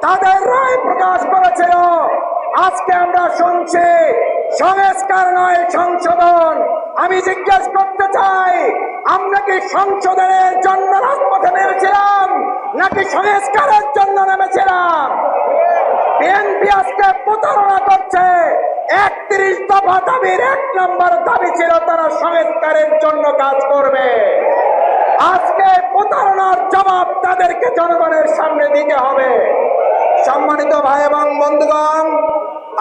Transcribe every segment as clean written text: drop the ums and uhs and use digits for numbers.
তাদের রায় প্রকাশ করেছিল। আজকে আমরা শুনছি সংস্কার নয় সংশোধন। আমি জিজ্ঞেস করতে চাই, আমরা কি সংশোধনের জন্য রাজপথে নেমেছিলাম নাকি সংস্কারের জন্য নেমেছিলাম? বিএনপি আজকে প্রতারণা করছে। ৩১ দফা দাবির ১ নম্বর দাবি ছিল তারা সংস্কারের জন্য কাজ করবে। আজকে প্রতারণার জবাব তাদেরকে জনগণের সামনে দিতে হবে। সম্মানিত ভাই এবং বন্ধুগণ,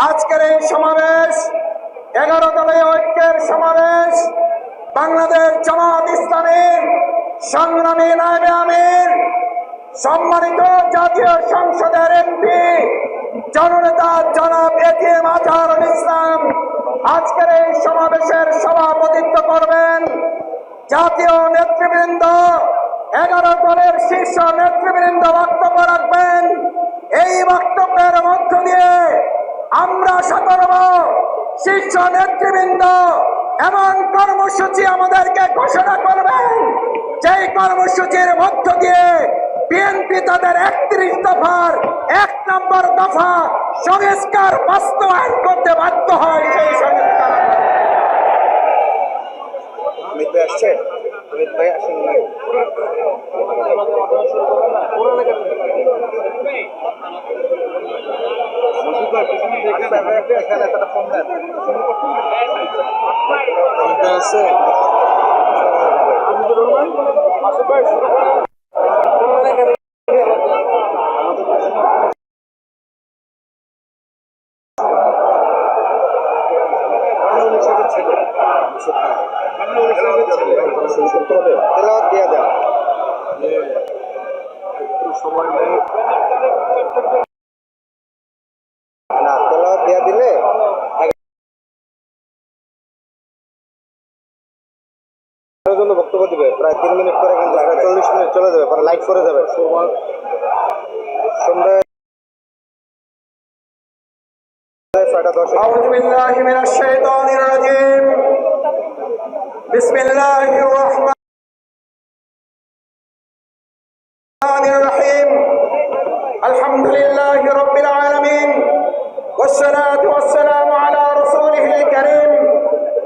আজকের এই সমাবেশ 11 দলীয় ঐক্যের সমাবেশ। বাংলাদেশ জামাত ইসলামীর সংগ্রামী নায়েবে আমির, সম্মানিত জাতীয় সংসদের এমপি জননেতা জনাব এটিএম আজহারুল ইসলাম আজকের এই সমাবেশের সভাপতিত্ব করবেন। জাতীয় নেতৃবৃন্দ, 11 দলের শীর্ষ নেতৃবৃন্দ বক্তব্য রাখবেন। এই বক্তব্যের মধ্য দিয়ে আমরা আশা করব শীর্ষ নেতৃবৃন্দ এমন কর্মসূচি আমাদেরকে ঘোষণা করবেন, যেই কর্মসূচির মধ্য দিয়ে বিএনপি তাদের ৩১ দফার ১ নম্বর দফা সংস্কার বাস্তবায়ন করতে বাধ্য হয়। সেই সংস্কার জন্য বক্তব্য দিবে প্রায় 3 মিনিট পরে, কিন্তু 40 মিনিট চলে যাবে, পরে লাইট করে যাবে। সন্ধ্যা 6:10। আউযু বিল্লাহি মিনাশ শাইতানির রাজীম। বিসমিল্লাহির রহমানির রহিম। আলহামদুলিল্লাহি রাব্বিল আলামিন ওয়াসসালাতু ওয়াসসালামু আলা রাসূলিহিল কারীম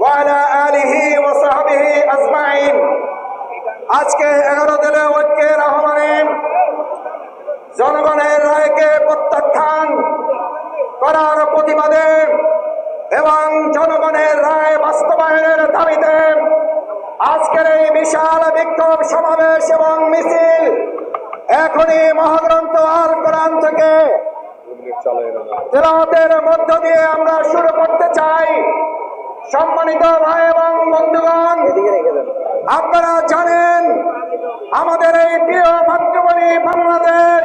ওয়া আলা আলিহি ওয়া সাহবিহি আজমাইন। আজকে 11 দলীয় ঐক্যের আহ্বানে জনগণের রায়কে প্রত্যাখ্যান করার প্রতিবাদে এবং জনগণের রায় বাস্তবায়নের দাবিতে আজকের এই বিশাল বিক্ষোভ সমাবেশ এবং মিছিল এখনই মহাগ্রন্থ আল কোরআন থেকে তেলাওয়াতের মধ্য দিয়ে আমরা শুরু করতে চাই। সম্মানিত ভাই এবং বন্ধুগণ, আপনারা জানেন আমাদের এই প্রিয় মাতৃভূমি বাংলাদেশ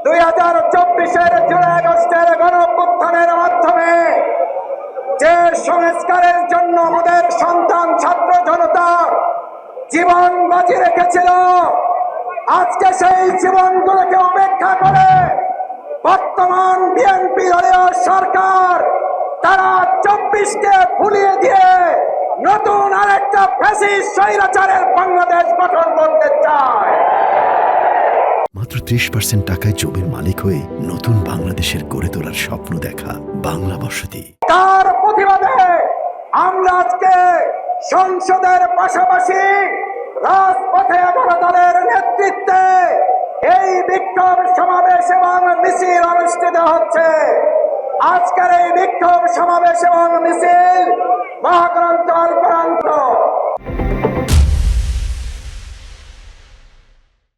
2024-এর জুলাই আগস্টের গণঅভ্যুত্থানের মাধ্যমে যে সংস্কারের জন্য আমাদের সন্তান ছাত্র জনতা জীবন বাজি রেখেছিল, আজকে সেই জীবনগুলোকে উপেক্ষা করে বর্তমান বিএনপি দলীয় সরকার তারা 24কে ভুলিয়ে দিয়ে নতুন আরেকটা ফ্যাসিস্ট স্বৈরাচারের বাংলাদেশ গঠন করতে চায়। মাত্র 30% টাকায় জমির মালিক হয়ে নতুন বাংলাদেশের গড়ে তোলার স্বপ্ন দেখা বাংলা বসতি। তার প্রতিবাদে আমরা আজকে সংসদের পাশাপাশি রাজপথে 11 দলের নেতৃত্বে এই বিক্ষোভ সমাবেশ এবং মিছিল অনুষ্ঠিত হচ্ছে। আজকের এই বিক্ষোভ সমাবেশ এবং মিছিল মহাগ্রন্থ আল কোরআন